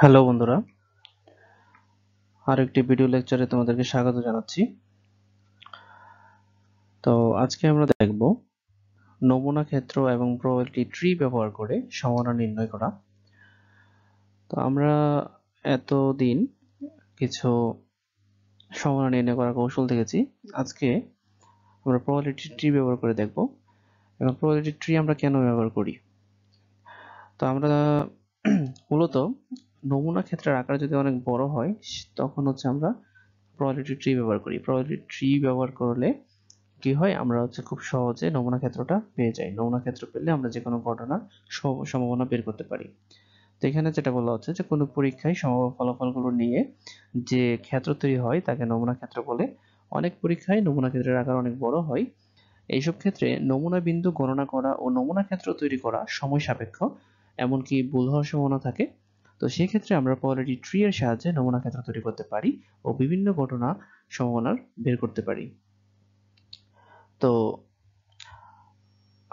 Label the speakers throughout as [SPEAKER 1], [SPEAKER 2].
[SPEAKER 1] Hello বন্ধুরা, আরেকটি video লেকচারে তোমাদেরকে স্বাগত জানাচ্ছি। তো আজকে আমরা দেখব নমুনা ক্ষেত্র এবং প্রবাবিলিটি ট্রি ব্যবহার করে সমাধান নির্ণয় করা। তো আমরা এতদিন কিছু সমাধান নির্ণয় করার কৌশল দেখেছি। আজকে আমরা প্রবাবিলিটি ট্রি ব্যবহার করে দেখব এবং প্রবাবিলিটি ট্রি আমরা কেন ব্যবহার করি। তো আমরা মূলত নমুনা ক্ষেত্রের আকার যদি অনেক বড় হয় তখন আমরা প্রবাবিলিটি ট্রি ব্যবহার করি। প্রবাবিলিটি ট্রি ব্যবহার করলে কি হয়, আমরা খুব সহজে নমুনা ক্ষেত্রটা পেয়ে যাই। নমুনা ক্ষেত্র পেলে আমরা যে কোনো ঘটনার সম্ভাবনা বের করতে পারি। তো এখানে যেটা বলা হচ্ছে যে কোনো পরীক্ষায় সম্ভাব্য ফলাফলগুলো নিয়ে যে ক্ষেত্র তৈরি হয় তাকে নমুনা ক্ষেত্র বলে। অনেক পরীক্ষায় নমুনা ক্ষেত্রের আকার অনেক বড় হয়। এইসব ক্ষেত্রে নমুনা বিন্দু গণনা করা ও নমুনা ক্ষেত্র তৈরি করা সময় সাপেক্ষ, এমনকি ভুল হওয়ার সম্ভাবনা থাকে। তো সেই ক্ষেত্রে আমরা প্রবাবিলিটি ট্রি এর সাহায্যে নমুনা ক্ষেত্র তৈরি করতে পারি ও বিভিন্ন ঘটনা সম্ভাবনার বের করতে পারি। তো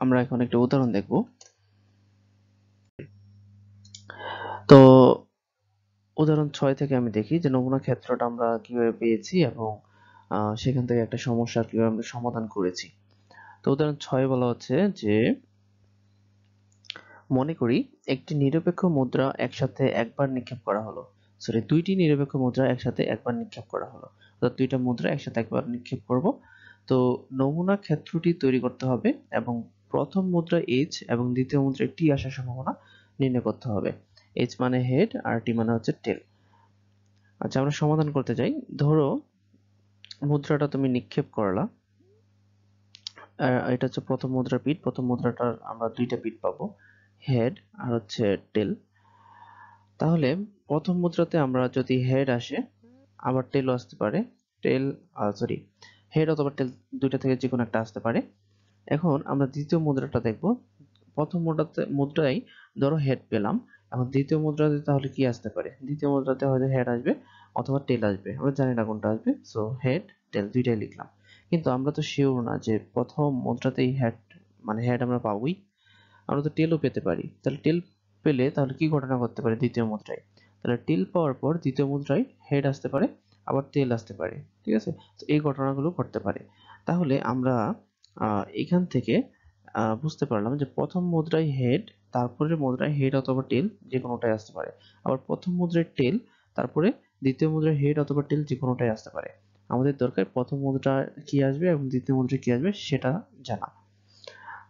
[SPEAKER 1] আমরা এখন একটা উদাহরণ দেখব। তো উদাহরণ 6 থেকে আমি দেখি যে নমুনা ক্ষেত্রটা আমরা কিভাবে পেয়েছি এবং সেখান থেকে একটা সমস্যা কিভাবে আমরা সমাধান করেছি। তো উদাহরণ 6 বলা হচ্ছে যে মনে করি একটি নিরপেক্ষ মুদ্রা একসাথে একবার নিক্ষেপ করা হলো। সরি, দুইটি নিরপেক্ষ মুদ্রা একসাথে একবার নিক্ষেপ করা হলো। অর্থাৎ দুইটা মুদ্রা একসাথে একবার নিক্ষেপ করব। তো নমুনা ক্ষেত্রটি তৈরি করতে হবে এবং প্রথম মুদ্রা এইচ এবং দ্বিতীয় মুদ্রায় টি আসার সম্ভাবনা নির্ণয় করতে হবে। এইচ মানে হেড আর টি মানে হচ্ছে টেল। আচ্ছা, আমরা সমাধান করতে যাই। ধরো মুদ্রাটা তুমি নিক্ষেপ করলা, এটা হচ্ছে প্রথম মুদ্রার পিঠ। প্রথম মুদ্রাটার আমরা দুইটা পিঠ পাবো, হেড আর হচ্ছে টেল। তাহলে প্রথম মুদ্রাতে আমরা যদি হেড আসে, আবার টেলও আসতে পারে। টেল সরি, হেড অথবা টেল দুইটা থেকে যে কোনো একটা আসতে পারে। এখন আমরা দ্বিতীয় মুদ্রাটা দেখব। প্রথম মুদ্রায় ধরো হেড পেলাম, এখন দ্বিতীয় মুদ্রাতে তাহলে কি আসতে পারে? দ্বিতীয় মুদ্রাতে হয়তো হেড আসবে অথবা টেল আসবে, আমরা জানি না কোনটা আসবে। সো হেড টেল দুইটাই লিখলাম, কিন্তু আমরা তো শিওর না যে প্রথম মুদ্রাতেই হেড মানে হেড আমরা পাবোই। আমরা তো টেলও পেতে পারি। তাহলে টেল পেলে তাহলে কি ঘটনা ঘটতে পারে দ্বিতীয় মুদ্রায়? তাহলে টেল পাওয়ার পর দ্বিতীয় মুদ্রায় হেড আসতে পারে, আবার টেল আসতে পারে। ঠিক আছে, তো এই ঘটনাগুলো ঘটতে পারে। তাহলে আমরা এখান থেকে বুঝতে পারলাম যে প্রথম মুদ্রায় হেড, তারপরে মুদ্রায় হেড অথবা টেল যে কোনোটাই আসতে পারে। আবার প্রথম মুদ্রায় টেল, তারপরে দ্বিতীয় মুদ্রায় হেড অথবা টেল যে কোনোটাই আসতে পারে। আমাদের দরকার প্রথম মুদ্রা কি আসবে এবং দ্বিতীয় মুদ্রা কি আসবে সেটা জানা।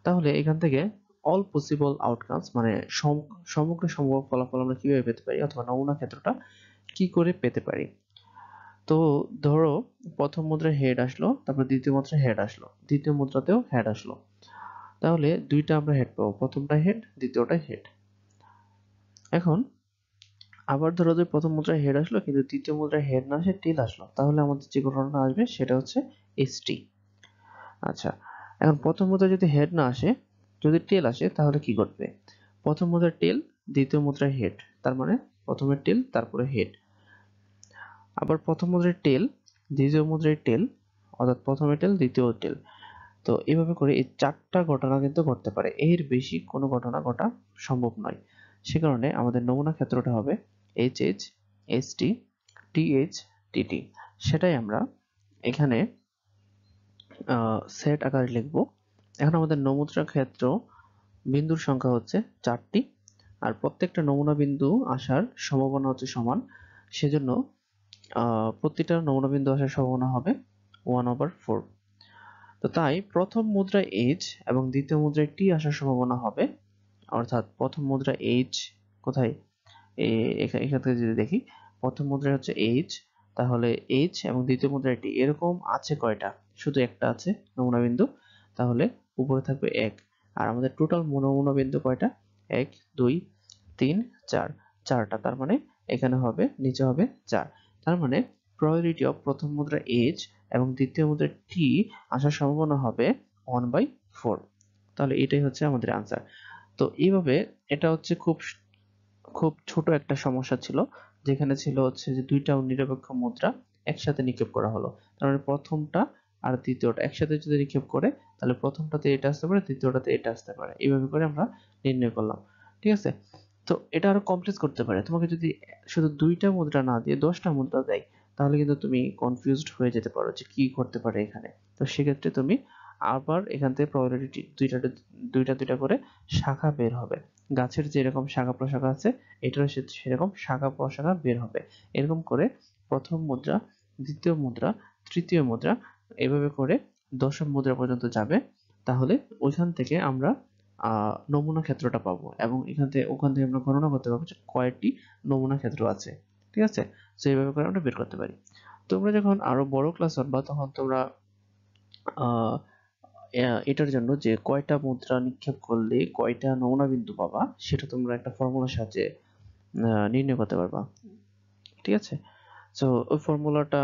[SPEAKER 1] তাহলে এখান থেকে অল পসিবল আউটকামস মানে সমগ্র সম্ভব ফলাফল আমরা কিভাবে পেতে পারি, অথবা নমুনা ক্ষেত্রটা কি করে পেতে পারি। তো ধরো প্রথম মুদ্রায় হেড আসলো, তারপর দ্বিতীয় মুদ্রায় হেড আসলো, দ্বিতীয় মুদ্রাতেও হেড আসলো। তাহলে দুইটা আমরা হেড পাবো, প্রথমটা হেড, দ্বিতীয়টা হেড। এখন আবার ধরো যে প্রথম মুদ্রায় হেড আসলো কিন্তু দ্বিতীয় মুদ্রায় হেড না আসে টেল আসলো, তাহলে আমাদের যে ঘটনা আসবে সেটা হচ্ছে এসটি। আচ্ছা, এখন প্রথম মুদ্রায় যদি হেড না আসে, যদি টেল আসে তাহলে কি ঘটবে? প্রথম মুদ্রায় টেল, দ্বিতীয় মুদ্রায় হেড, তার মানে প্রথমে টেল তারপরে হেড। আবার প্রথম মুদ্রায় টেল, দ্বিতীয় মুদ্রায় টেল, অর্থাৎ প্রথমে টেল দ্বিতীয় টেল। তো এইভাবে করে এই চারটা ঘটনা কিন্তু ঘটতে পারে, এর বেশি কোনো ঘটনা ঘটা সম্ভব নয়। সে কারণে আমাদের নমুনা ক্ষেত্রটা হবে H H, S T, T H, T T. সেটাই আমরা এখানে সেট আকারে লিখব। এখন আমাদের নমুনা ক্ষেত্র বিন্দুর সংখ্যা হচ্ছে 4টি, আর প্রত্যেকটা নমুনা বিন্দু আসার সম্ভাবনা হচ্ছে সমান। সেজন্য প্রতিটা নমুনা বিন্দু আসার সম্ভাবনা হবে 1/4। তো তাই প্রথম মুদ্রায় এইচ এবং দ্বিতীয় মুদ্রায় টি আসার সম্ভাবনা হবে, অর্থাৎ প্রথম মুদ্রা এইচ কোথায়, এখান থেকে যদি দেখি প্রথম মুদ্রায় হচ্ছে এইচ, তাহলে এইচ এবং দ্বিতীয় মুদ্রায় টি এরকম আছে কয়টা? শুধু একটা আছে নমুনা বিন্দু, তাহলে উপরে থাকবে 1। আর আমাদের টোটাল নমুনা বিন্দু কয়টা? 1 2 3 4, চারটা। তার মানে এখানে হবে নিচে হবে 4। তার মানে প্রবাবিলিটি অফ প্রথম মুদ্রা এইচ এবং দ্বিতীয় মুদ্রা টি আসার সম্ভাবনা হবে 1/4। তাহলে এটাই হচ্ছে আমাদের আনসার। তো এইভাবে এটা হচ্ছে খুব খুব ছোট একটা সমস্যা ছিল, যেখানে ছিল হচ্ছে যে দুইটা নিরপেক্ষ মুদ্রা একসাথে নিক্ষেপ করা হলো। তার মানে প্রথমটা আর দ্বিতীয়টা একসাথে যদি নিক্ষেপ করে তাহলে প্রথমটাতে এটা আসতে পারে, দ্বিতীয়টাতে এটা আসতে পারে। এইভাবে করে আমরা নির্ণয় করলাম। ঠিক আছে, তো এটা আরো কমপ্লেক্স করতে পারে। তোমাকে যদি শুধু ২টা মুদ্রা না দিয়ে ১০টা মুদ্রা দেয়, তাহলে কিন্তু তুমি কনফিউজড হয়ে যেতে পারো যে কি করতে পারে এখানে। তো সেক্ষেত্রে তুমি আবার এখান থেকে প্রবাবিলিটি দুইটা করে শাখা বের হবে। গাছের যেরকম শাখা প্রশাখা আছে, এটারও সেরকম শাখা প্রশাখা বের হবে। এরকম করে প্রথম মুদ্রা, দ্বিতীয় মুদ্রা, তৃতীয় মুদ্রা, এভাবে করে দশম মুদ্রা পর্যন্ত যাবে। তাহলে ওইখান থেকে আমরা নমুনা ক্ষেত্রটা পাবো, এবং ওখান থেকে আমরা গণনা করতে পারবো যে কয়টি নমুনা ক্ষেত্র আছে। ঠিক আছে? তো এইভাবে করে আমরা বের করতে পারি। তোমরা যখন আরো বড় ক্লাস হবা, তখন তোমরা এটার জন্য যে কয়টা মুদ্রা নিক্ষেপ করলে কয়টা নমুনা বিন্দু পাবা, সেটা তোমরা একটা ফর্মুলার সাহায্যে নির্ণয় করতে পারবা। ঠিক আছে? তো ওই ফর্মুলাটা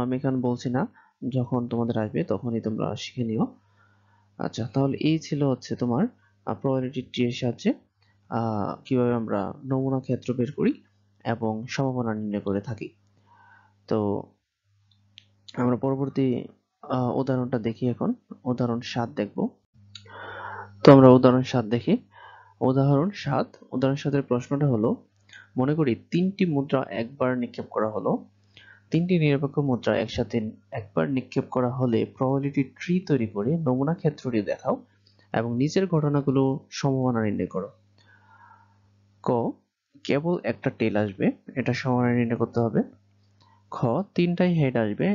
[SPEAKER 1] আমি এখানে বলছি না, যখন তোমাদের আসবে তখনই তোমরা শিখে নিও। আচ্ছা, তাহলে এই ছিল হচ্ছে তোমার প্রবাবিলিটি ট্রি এর সাহায্যে কিভাবে আমরা নমুনা ক্ষেত্র বের করি এবং সম্ভাবনা নির্ণয় করে থাকি। তো আমরা পরবর্তী উদাহরণটা দেখি। এখন উদাহরণ 7 দেখব। তো আমরা উদাহরণ 7 দেখি। উদাহরণ 7 এর প্রশ্নটা হলো, মনে করি 3টি মুদ্রা একবার নিক্ষেপ করা হলো। 3টি নিরপেক্ষ মুদ্রা একসাথে একবার নিক্ষেপ করা হলে প্রবাবিলিটি ট্রি তৈরি করে নমুনা ক্ষেত্রটি দেখাও এবং নিচের ঘটনাগুলো সম্ভাবনা নির্ণয় করো। ক, কেবল একটা টেল আসবে, এটা সম্ভাবনা নির্ণয় করতে হবে। খ, 3টাই হেড আসবে,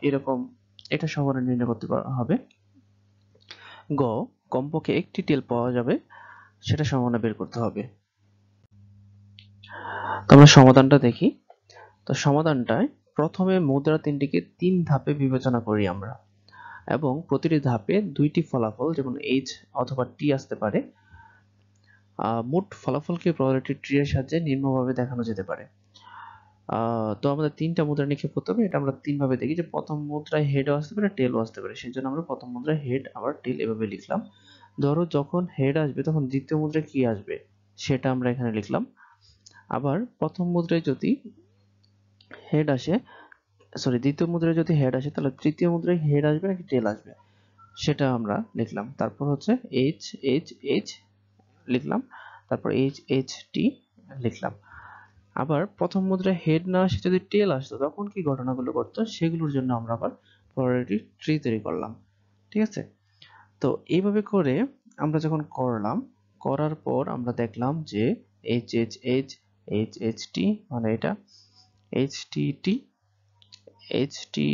[SPEAKER 1] এরকম, এটা সম্ভাবনা নির্ণয় করতে হবে। গ, কমপক্ষে একটি টেল পাওয়া যাবে, সেটা সম্ভাবনা বের করতে হবে। তো আমরা সমাধানটা দেখি। তো সমাধানটায় প্রথমে মুদ্রা 3টিকে 3 ধাপে বিবেচনা করি আমরা, এবং প্রতিটি ধাপে 2টি ফলাফল, যেমন এইচ অথবা টি আসতে পারে। মোট ফলাফলকে প্রবাবিলিটি ট্রি এর সাহায্যে নিম্নভাবে দেখানো যেতে পারে। তো আমাদের 3টা মুদ্রা নিক্ষেপ করতে হবে। এটা আমরা 3 ভাবে দেখি, যে প্রথম মুদ্রায় হেডও আসতে পারে, টেলও আসতে পারে। সেজন্য আমরা প্রথম মুদ্রায় হেড আবার টেল এভাবে লিখলাম। ধরো যখন হেড আসবে তখন দ্বিতীয় মুদ্রায় কি আসবে সেটা আমরা এখানে লিখলাম। আবার প্রথম মুদ্রায় যদি হেড আসে, দ্বিতীয় মুদ্রায় যদি হেড আসে, তাহলে তৃতীয় মুদ্রায় হেড আসবে নাকি টেল আসবে সেটা আমরা লিখলাম। তারপর হচ্ছে এইচ এইচ এইচ লিখলাম, তারপর এইচ এইচ টি লিখলাম। আবার প্রথম মুদ্রায় হেড না আসে যদি টেল আসতো, তখন কি ঘটনাগুলো ঘটতো সেগুলোর জন্য আমরা আবার প্রবাবিলিটি ট্রি তৈরি করলাম। ঠিক আছে? তো এইভাবে করে আমরা যখন করার পর আমরা দেখলাম যে H H H H H টি, মানে এটা H T T H T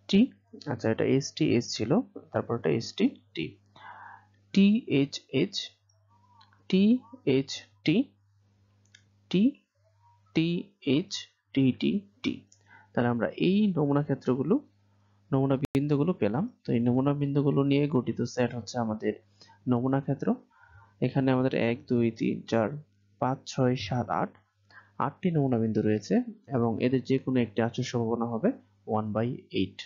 [SPEAKER 1] টি, আচ্ছা এটা এইচ টি এইচ ছিল, তারপর এটা H T T, T H H, T H T, T T H, T T T. তাহলে আমরা এই নমুনা বিন্দুগুলো পেলাম। তো এই নমুনা বিন্দুগুলো নিয়ে গঠিত সেট হচ্ছে আমাদের নমুনা ক্ষেত্র। এখানে আমাদের 1 2 3 4 5 6 7 8 8টি নমুনা বিন্দু রয়েছে, এবং এদের যে কোনো একটি আসার সম্ভাবনা হবে 1/8।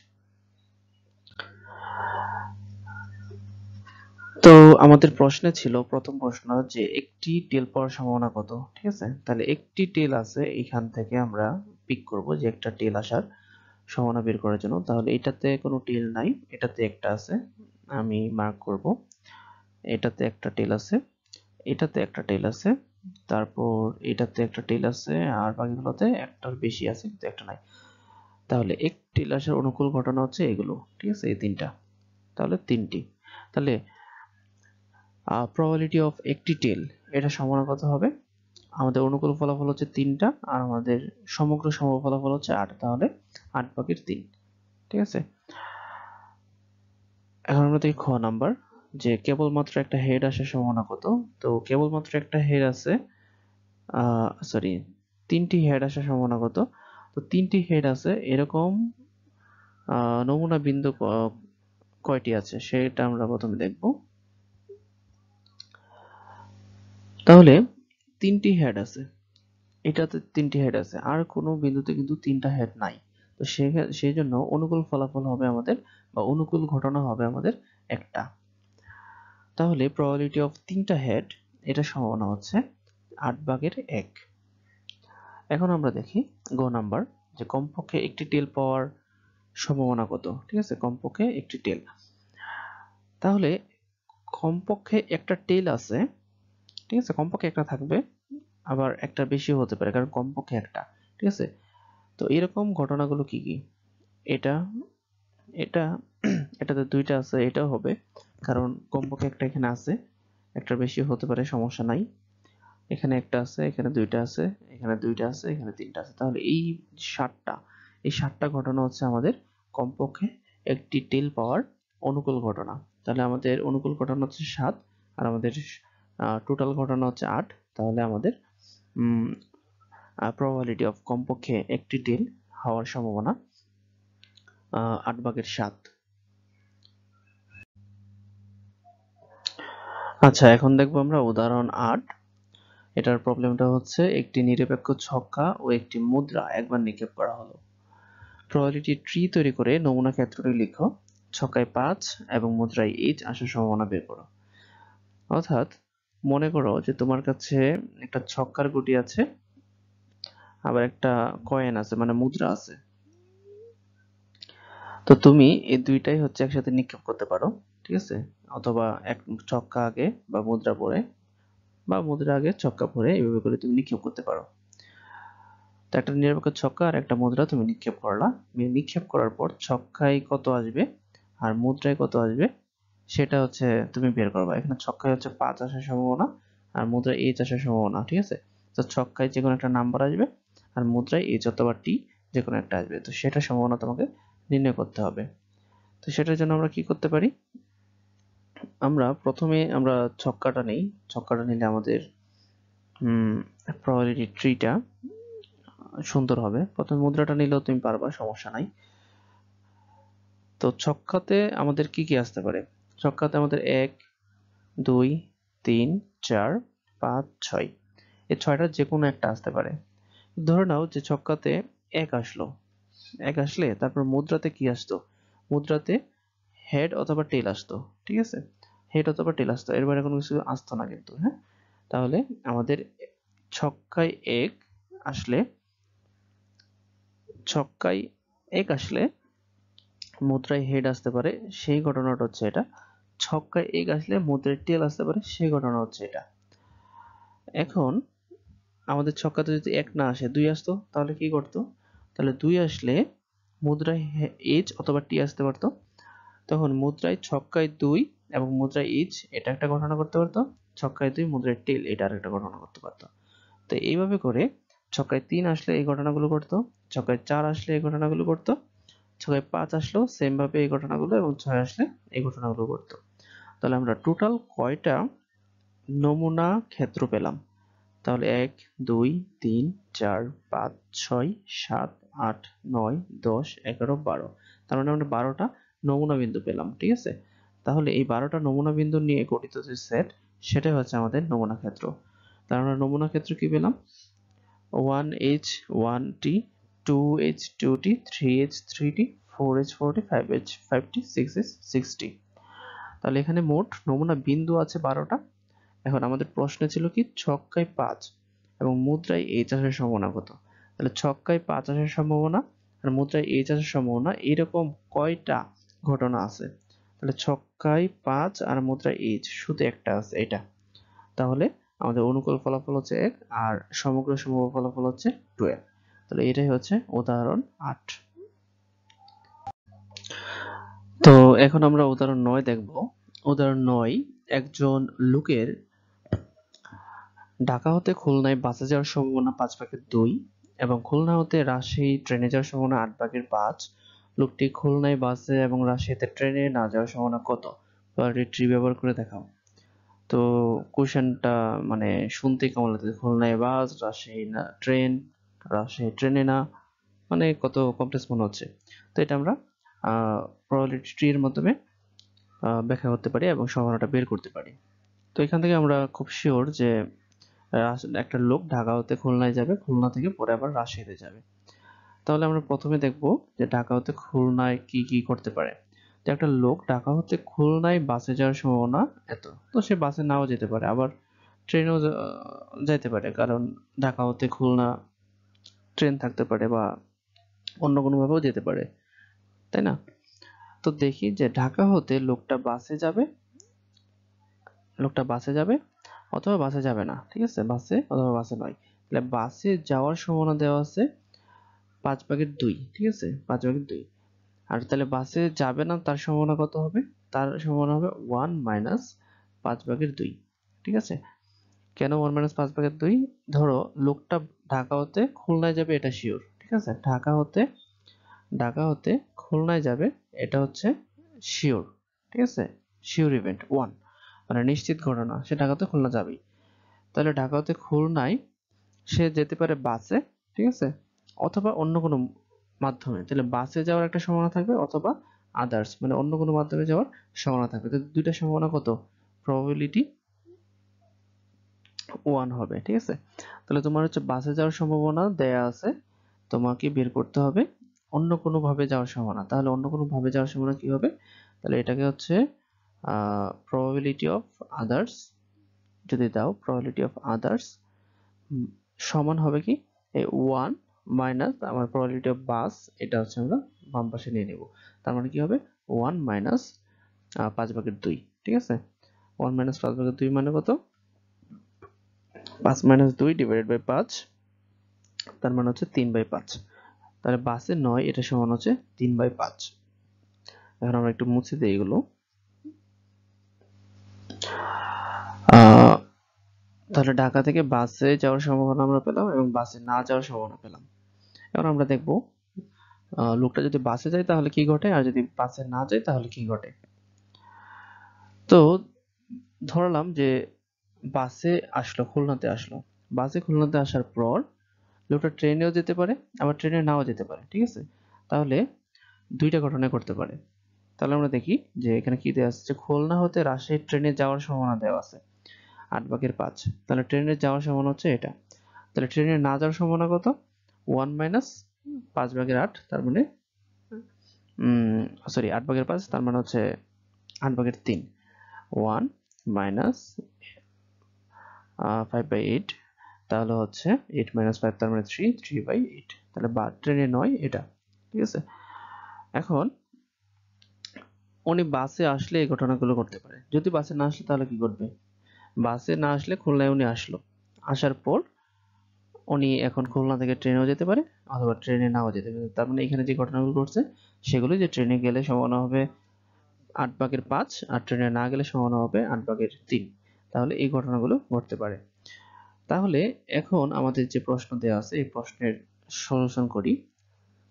[SPEAKER 1] তো আমাদের প্রশ্নে ছিল, প্রথম প্রশ্ন যে একটি টেল পাওয়ার সম্ভাবনা কত। ঠিক আছে? তাহলে একটি টেল আছে, এখান থেকে আমরা পিক করব যে একটা টেল আসার সম্ভাবনা বের করার জন্য। তাহলে এটাতে কোনো টেল নাই, এটাতে একটা আছে, আমি মার্ক করব। এটাতে একটা টেল আছে, এটাতে একটা টেল আছে, তারপর এটাতে একটা টেল আছে, আর বাকিগুলোতে একটার বেশি আছে কিন্তু একটা নাই। তাহলে এক টেল আসার অনুকূল ঘটনা হচ্ছে এগুলো। ঠিক আছে? এই 3টা, তাহলে 3টি। তাহলে প্রবাবিলিটি অফ একটি টেল, এটা সমান কত হবে? আমাদের অনুকূল ফলাফল হচ্ছে 3টা, আর আমাদের সমগ্র সম্ভাব্য ফলাফল হচ্ছে 8, তাহলে 8/3। ঠিক আছে? এখন আমরা দেখি খ নাম্বার, যে কেবলমাত্র একটা হেড আসার সম্ভাবনা কত। তো কেবলমাত্র একটা হেড আছে, সরি 3টি হেড আসার সম্ভাবনা কত। তো 3টি হেড আছে, এরকম নমুনা বিন্দু কয়টি আছে সেটা আমরা প্রথমে দেখব। তাহলে 3টি হেড আছে, এটাতে 3টি হেড আছে, আর কোনো বিন্দুতে কিন্তু 3টা হেড নাই। তো সেই জন্য অনুকূল ফলাফল হবে আমাদের, বা অনুকূল ঘটনা হবে আমাদের একটা। তাহলে প্রবাবিলিটি অফ 3টা হেড, এটা সম্ভাবনা হচ্ছে 8/1। এখন আমরা দেখি গ নাম্বার, যে কমপক্ষে একটি টেল পাওয়ার সম্ভাবনা কত। ঠিক আছে? কমপক্ষে একটি টেল। তাহলে কমপক্ষে একটা টেল আছে, ঠিক আছে, কমপক্ষে একটা থাকবে, আবার একটা বেশিও হতে পারে, কারণ কমপক্ষে একটা। ঠিক আছে, তো এরকম ঘটনাগুলো কি কি? এটা এটা এটাতে দুইটা আছে, এটাও হবে, কারণ কমপক্ষে একটা এখানে আছে, একটা বেশি হতে পারে, সমস্যা নাই। এখানে একটা আছে, এখানে দুইটা আছে, এখানে দুইটা আছে, এখানে তিনটা আছে, তাহলে এই সাতটা ঘটনা হচ্ছে আমাদের কমপক্ষে একটি টেল পাওয়ার অনুকূল ঘটনা। তাহলে আমাদের অনুকূল ঘটনা হচ্ছে 7, আর আমাদের টোটাল ঘটনা হচ্ছে 8। তাহলে আমাদের প্রবাবিলিটি অফ কমপক্ষে একটি টেল হওয়ার সম্ভাবনা 8/7। আচ্ছা, এখন দেখবো আমরা উদাহরণ 8। এটার প্রবলেমটা হচ্ছে একটি নিরপেক্ষ ছক্কা ও একটি মুদ্রা একবার নিক্ষেপ করা হলো। প্রবাবিলিটি ট্রি তৈরি করে নমুনা ক্ষেত্রটি লিখো। ছক্কায় 5 এবং মুদ্রায় এইচ আসার সম্ভাবনা বের করো। অর্থাৎ মনে করো যে তোমার কাছে একটা ছক্কার গুটি আছে, আবার একটা কয়েন আছে, মানে মুদ্রা আছে। তো তুমি এই দুইটাই হচ্ছে একসাথে নিক্ষেপ করতে পারো, ঠিক আছে, অথবা এক ছক্কা আগে বা মুদ্রা পরে, বা মুদ্রা আগে ছক্কা পরে, এইভাবে করে তুমি নিক্ষেপ করতে পারো। তো একটা নিরপেক্ষ ছক্কা আর একটা মুদ্রা তুমি নিক্ষেপ করলা। নিক্ষেপ করার পর ছক্কায় কত আসবে আর মুদ্রায় কত আসবে সেটা হচ্ছে তুমি বের করবা। এখানে ছক্কায় হচ্ছে 5 আসার সম্ভাবনা, আর মুদ্রায় এইচ আসার সম্ভাবনা। ঠিক আছে, তো ছক্কায় যে কোনো একটা নাম্বার আসবে, আর মুদ্রায় এইচ অথবা টি যে কোনো একটা আসবে। তো সেটার সম্ভাবনা তোমাকে নির্ণয় করতে হবে। তো সেটার জন্য আমরা কি করতে পারি? আমরা প্রথমে ছক্কাটা নেই। ছক্কাটা নিলে আমাদের প্রবাবিলিটি ট্রিটা সুন্দর হবে। প্রথমে মুদ্রাটা নিলেও তুমি পারবা, সমস্যা নাই। তো ছক্কাতে আমাদের কি কি আসতে পারে? ছক্কাতে আমাদের 1, 2, 3, 4, 5, 6, এই 6টার যে কোনো একটা আসতে পারে। ধরে নাও যে ছক্কাতে 1 আসলো, 1 আসলে তারপর মুদ্রাতে কি আসতো? মুদ্রাতে হেড অথবা টেল আসতো। ঠিক আছে, হেড অথবা টেল আসতো, এর বাইরে কোনো কিছু আসতো না কিন্তু। হ্যাঁ, তাহলে আমাদের ছক্কায় 1 আসলে, ছক্কায় 1 আসলে মুদ্রায় হেড আসতে পারে, সেই ঘটনাটা হচ্ছে এটা। ছক্কায় 1 আসলে মুদ্রায় টেল আসতে পারে, সেই ঘটনা হচ্ছে এটা। এখন আমাদের ছক্কাতে যদি 1 না আসে, 2 আসতো, তাহলে কি করতো? তাহলে 2 আসলে মুদ্রায় এইচ অথবা টি আসতে পারতো। তখন মুদ্রায় ছক্কায় 2 এবং মুদ্রায় এইচ, এটা একটা ঘটনা করতে পারতো। ছক্কায় 2 মুদ্রায় টেল, এটা আরেকটা ঘটনা করতে পারতো। তো এইভাবে করে ছক্কায় 3 আসলে এই ঘটনাগুলো করতো, ছক্কায় 4 আসলে এই ঘটনাগুলো করতো, ছক্কায় 5 আসলেও সেম ভাবে এই ঘটনাগুলো, এবং 6 আসলে এই ঘটনাগুলো করতো। তাহলে আমরা টোটাল কয়টা নমুনা ক্ষেত্র পেলাম? তাহলে 1, 2, 3, 4, 5, 6, 7, 8, 9, 10, 11, 12। তার মানে আমরা 12টা নমুনা বিন্দু পেলাম। ঠিক আছে, তাহলে এই 12টা নমুনা বিন্দু নিয়ে গঠিত যে সেট, সেটাই হচ্ছে আমাদের নমুনা ক্ষেত্র। তার আমরা নমুনা ক্ষেত্র কি পেলাম? 1H 1T, 2H 2T, 3H 3T, 4H 4T, 5H 5T, 6H 6T। তাহলে এখানে মোট নমুনা বিন্দু আছে 12টা। এখন আমাদের প্রশ্নে ছিল কি, ছক্কায় 5 এবং মুদ্রায় এইচ আসার সম্ভাবনা কত? তাহলে ছক্কায় 5 আসার সম্ভাবনা আর মুদ্রায় এইচ আসার সম্ভাবনা, এরকম কয়টা ঘটনা আছে? তাহলে ছক্কায় 5 আর মুদ্রায় এইচ শুধু একটা আছে, এটা। তাহলে আমাদের অনুকূল ফলাফল হচ্ছে 1, আর সমগ্র সম্ভাব্য ফলাফল হচ্ছে 12। তাহলে এটাই হচ্ছে উদাহরণ 8। তো এখন আমরা উদাহরণ 9 দেখব। উদাহরণ 9, একজন লোকের ঢাকা হতে খুলনায় বাসে যাওয়ার সম্ভাবনা 5/2 এবং খুলনা হতে রাজশাহী ট্রেনে যাওয়ার সম্ভাবনা 8/5। লোকটি খুলনায় বাসে এবং রাজশাহীতে ট্রেনে না যাওয়ার সম্ভাবনা কত? প্রবাবিলিটি ট্রি ব্যবহার করে দেখাও। তো কোশ্চেনটা মানে শুনতেই কেমন লাগছে, খুলনায় বাস, রাজশাহী না ট্রেন, রাজশাহী ট্রেনে না, মানে কত কমপ্লেক্স মনে হচ্ছে। তো এটা আমরা প্রবাবিলিটি ট্রি এর মাধ্যমে ব্যাখ্যা করতে পারি এবং সম্ভাবনাটা বের করতে পারি। তো এখান থেকে আমরা খুব শিওর যে একটা লোক ঢাকা হতে খুলনায় যাবে, খুলনা থেকে পরে আবার রাজশাহীতে যাবে। তাহলে আমরা প্রথমে দেখব যে ঢাকা হতে খুলনায় কি কি করতে পারে। তো একটা লোক ঢাকা হতে খুলনায় বাসে যাওয়ার সম্ভাবনা এত, তো সে বাসে নাও যেতে পারে, আবার ট্রেনেও যাইতে পারে, কারণ ঢাকা হতে খুলনা ট্রেন থাকতে পারে, বা অন্য কোনো ভাবেও যেতে পারে, তাই না? তো দেখি যে ঢাকা হতে লোকটা বাসে যাবে, অথবা বাসে যাবে না, ঠিক আছে, বাসে অথবা বাসে নয়। তাহলে বাসে যাওয়ার সম্ভাবনা দেওয়া আছে 5/2, ঠিক আছে, 5/2। আর তাহলে বাসে যাবে না তার সম্ভাবনা কত হবে? তার সম্ভাবনা হবে 1 মাইনাস 5/2, ঠিক আছে। কেন 1 মাইনাস 5/2? ধরো লোকটা ঢাকা হতে খুলনায় যাবে, এটা শিওর, ঠিক আছে, ঢাকা হতে খুলনায় যাবে, এটা হচ্ছে শিওর, ঠিক আছে, শিওর ইভেন্ট 1, মানে নিশ্চিত ঘটনা, সে ঢাকা হতে খুলনা যাবেই। তাহলে ঢাকা হতে খুলনায় সে যেতে পারে বাসে, ঠিক আছে, অথবা অন্য কোনো মাধ্যমে। তাহলে বাসে যাওয়ার একটা সম্ভাবনা থাকবে, অথবা আদার্স মানে অন্য কোনো মাধ্যমে যাওয়ার সম্ভাবনা থাকবে। তো দুইটা সম্ভাবনা কত? প্রবাবিলিটি 1 হবে, ঠিক আছে। তাহলে তোমার হচ্ছে বাসে যাওয়ার সম্ভাবনা দেয়া আছে, তোমাকে বের করতে হবে অন্য কোনো ভাবে যাওয়ার সম্ভাবনা। তাহলে অন্য কোনো ভাবে যাওয়ার সম্ভাবনা কি হবে? তাহলে এটাকে হচ্ছে প্রবাবিলিটি অফ আদার্স যদি দাও, প্রবাবিলিটি অফ আদার্স সমান হবে কি, এই 1 মাইনাস আমার প্রবাবিলিটি অফ বাস, এটা হচ্ছে আমরা বাম পাশে নিয়ে নেব। তার মানে কি হবে 1 মাইনাস 5/2, ঠিক আছে। 1 মাইনাস 5/2 মানে কত? 5 মাইনাস 2 ডিভাইডেড বাই 5, তার মানে হচ্ছে 3/5। তাহলে বাসে 9, এটা সমান হচ্ছে 3/5। এখন আমরা একটু মুছে দিই এগুলো। তাহলে ঢাকা থেকে বাসে যাওয়ার সম্ভাবনা আমরা পেলাম এবং বাসে না যাওয়ার সম্ভাবনা পেলাম। এখন আমরা দেখব লোকটা যদি বাসে যায় তাহলে কি ঘটে, আর যদি বাসে না যায় তাহলে কি ঘটে। তো ধরলাম যে বাসে আসলো, খুলনাতে আসলো, বাসে খুলনাতে আসার পর লোকটা ট্রেনেও যেতে পারে, আবার ট্রেনে নাও যেতে পারে, ঠিক আছে। তাহলে দুইটা ঘটনা করতে পারে। তাহলে আমরা দেখি যে এখানে কি দেওয়া আছে, যে খুলনা হতে রাজশাহী ট্রেনে যাওয়ার সম্ভাবনা দেওয়া আছে 8/5। তাহলে ট্রেনে যাওয়ার সম্ভাবনা হচ্ছে এটা। তাহলে ট্রেনে না যাওয়ার সম্ভাবনা কত? 1 মাইনাস 5/8, তার মানে সরি 8/5, তার মানে হচ্ছে 8/3। 1 মাইনাস 5/8, তাহলে হচ্ছে 8 মাইনাস 5, তার মানে 3/8। তাহলে বা ট্রেনে নয় এটা, ঠিক আছে। এখন উনি বাসে আসলে এই ঘটনাগুলো করতে পারে। যদি বাসে না আসলে তাহলে কি করবে? বাসে না আসলে খুলনায় উনি আসলো, আসার পর উনি এখন খুলনা থেকে ট্রেনেও যেতে পারে অথবা ট্রেনে নাও যেতে পারে। তার মানে এখানে যে ঘটনাগুলো ঘটছে সেগুলো, যে ট্রেনে গেলে সম্ভাবনা হবে 8/5 আর ট্রেনে না গেলে সম্ভাবনা হবে 8/3। তাহলে এই ঘটনাগুলো ঘটতে পারে। তাহলে এখন আমাদের যে প্রশ্ন দেওয়া আছে এই প্রশ্নের সলিউশন করি।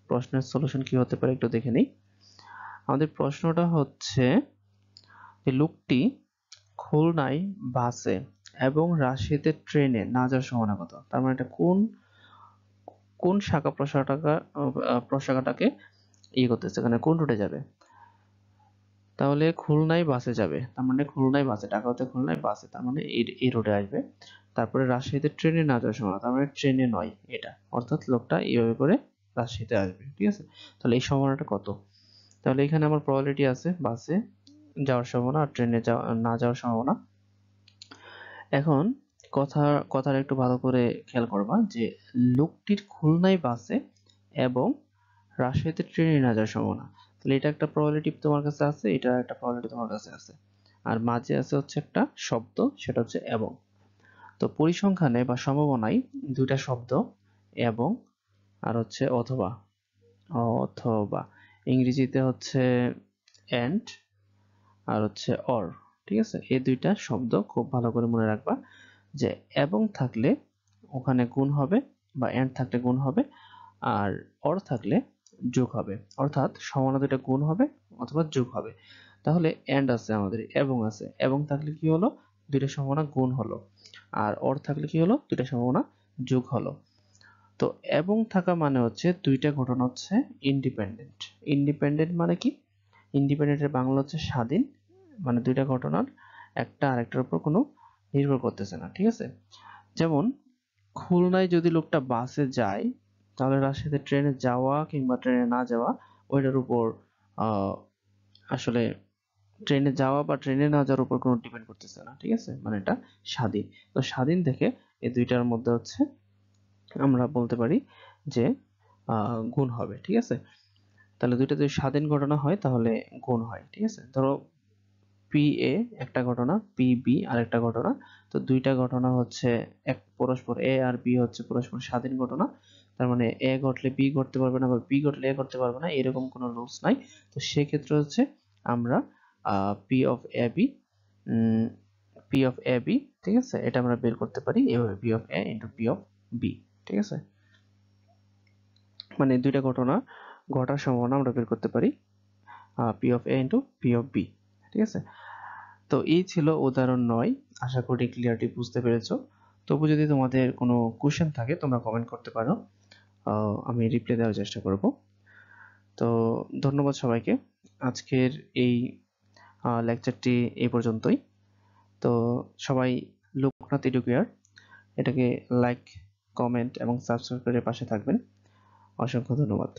[SPEAKER 1] প্রশ্নের সলিউশন কি হতে পারে একটু দেখে নেই। আমাদের প্রশ্নটা হচ্ছে যে লোকটি খুলনায় বাসে এবং রাজশাহীতে ট্রেনে না যাওয়ার সম্ভাবনা কত। তার মানে এটা কোন কোন শাখা প্রশাখাটাকে করতেছে, এখানে কোন রুটে যাবে। তাহলে খুলনায় বাসে যাবে, তার মানে খুলনায় বাসে, ঢাকা হতে খুলনায় বাসে, তার মানে এই রুটে আসবে। তারপরে রাজশাহীতে ট্রেনে না যাওয়ার সম্ভাবনা, তার মানে ট্রেনে নয় এটা, অর্থাৎ লোকটা এইভাবে করে রাজশাহীতে আসবে, ঠিক আছে। তাহলে এই সম্ভাবনাটা কত? তাহলে এখানে আমার প্রবাবিলিটি আছে বাসে যাওয়ার সম্ভাবনা আর ট্রেনে না যাওয়ার সম্ভাবনা। এখন কথার একটু ভালো করে খেয়াল করবা যে লোকটির খুলনায় বাসে এবং রাজশাহীতে ট্রেনে না যাওয়ার সম্ভাবনা। তাহলে এটা একটা প্রবাবিলিটি তোমার কাছে আছে, এটা একটা প্রবাবিলিটি তোমার কাছে আছে, আর মাঝে আছে হচ্ছে একটা শব্দ, সেটা হচ্ছে এবং। তো পরিসংখ্যানে বা সম্ভাবনায় দুইটা শব্দ, এবং আর হচ্ছে অথবা, অথবা ইংরেজিতে হচ্ছে and আর হচ্ছে or, ঠিক আছে। এই দুইটা শব্দ খুব ভালো করে মনে রাখবা, যে এবং থাকলে ওখানে গুণ হবে বা and থাকলে গুণ হবে, আর or থাকলে যোগ হবে, অর্থাৎ সম্ভাবনা দুইটা গুণ হবে অথবা যোগ হবে। তাহলে and আছে আমাদের, এবং আছে, এবং থাকলে কি হলো, দুইটা সম্ভাবনা গুণ হলো, আর or থাকলে কি হলো, দুইটা সম্ভাবনা যোগ হলো। তো এবং থাকা মানে হচ্ছে দুইটা ঘটনা হচ্ছে ইন্ডিপেন্ডেন্ট। ইন্ডিপেন্ডেন্ট মানে কি? ইন্ডিপেন্ডেন্টের বাংলা হচ্ছে স্বাধীন, মানে দুইটা ঘটনার একটা আরেকটার উপর কোনো নির্ভর করতেছে না, ঠিক আছে। যেমন খুলনায় যদি লোকটা বাসে যায় তাহলে রাজশাহীতে ট্রেনে যাওয়া কিংবা ট্রেনে না যাওয়া ওইটার উপর আসলে ট্রেনে যাওয়া বা ট্রেনে না যাওয়ার উপর কোনো ডিপেন্ড করতেছে না, ঠিক আছে, মানে এটা স্বাধীন। তো স্বাধীন থেকে এই দুইটার মধ্যে হচ্ছে আমরা বলতে পারি যে গুণ হবে, ঠিক আছে। তাহলে দুইটা যদি স্বাধীন ঘটনা হয় তাহলে গুণ হয়, ঠিক আছে। ধরো পি এ একটা ঘটনা, পি বি আরেকটা ঘটনা। তো দুইটা ঘটনা হচ্ছে এক পরস্পর, এ আর বি হচ্ছে পরস্পর স্বাধীন ঘটনা। তার মানে এ ঘটলে বি ঘটতে পারবে না বা বি ঘটলে এ ঘটতে পারবে না, এরকম কোনো রুলস নাই। তো সেক্ষেত্রে হচ্ছে আমরা P of A B, P of A B, ঠিক আছে, এটা আমরা বের করতে পারি এভাবে, P of A into P of B, ঠিক আছে। মানে দুইটা ঘটনা ঘটার সম্ভাবনা আমরা বের করতে পারি P of A into P of B, ঠিক আছে। তো এই ছিল উদাহরণ 9। আশা করি ক্লিয়ারটি বুঝতে পেরেছো। তবু যদি তোমাদের কোনো কোশ্চেন থাকে তোমরা কমেন্ট করতে পারো, আমি রিপ্লাই দেওয়ার চেষ্টা করব। তো ধন্যবাদ সবাইকে। আজকের এই লেকচারটি এই পর্যন্তই। তো সবাই লোকনাথ এডুকেয়ার এটাকে লাইক, কমেন্ট এবং সাবস্ক্রাইব করে পাশে থাকবেন। অসংখ্য ধন্যবাদ।